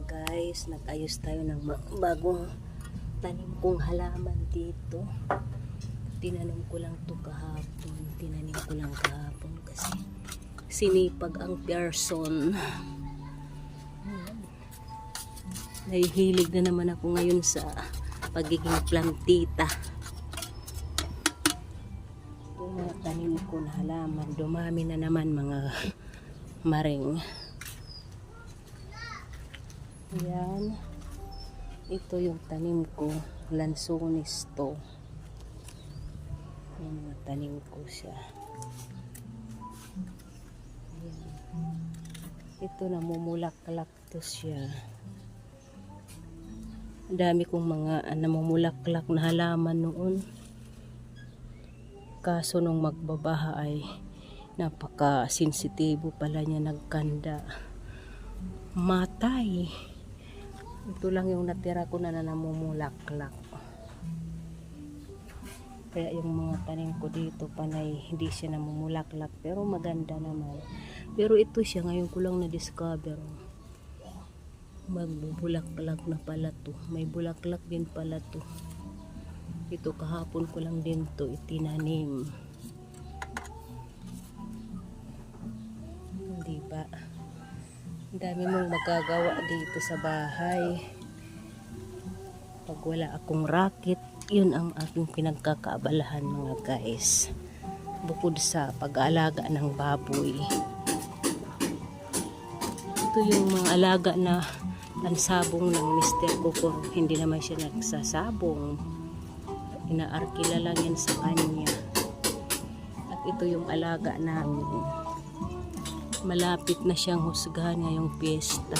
Guys, nag-ayos tayo ng bagong tanim kong halaman dito. Tinanim ko lang to kahapon. Tinanim ko lang kahapon kasi sinipag ang person. Nahihilig na naman ako ngayon sa pagiging plantita. Yung mga tanim ko na halaman, dumami na naman mga maring. Yan. Ito yung tanim ko. Lansones to. Yan yung tanim ko siya. Yan. Ito namumulak-lak to siya. Ang dami kong mga namumulak-lak na halaman noon. Kaso nung magbabaha ay napaka-sensitibo pala niya, nagkanda. Matay. Ito lang yung natira ko na namumulak-lak. Kaya yung mga tanim ko dito panay hindi siya namumulak-lak, pero maganda naman. Pero ito siya ngayon ko lang na-discover. Magbubulak-lak na pala to. May bulaklak din pala to. Ito kahapon ko lang din to itinanim. Hindi ba? Ang dami mong magagawa dito sa bahay. Pag wala akong racket, yun ang aking pinagkakaabalahan mga guys. Bukod sa pag-aalaga ng baboy. Ito yung mga alaga na pansabong ng mister ko kung hindi naman siya nagsasabong. Inaarkila lang yan sa kanya. At ito yung alaga namin. Malapit na siyang husgahan ngayong piyesta.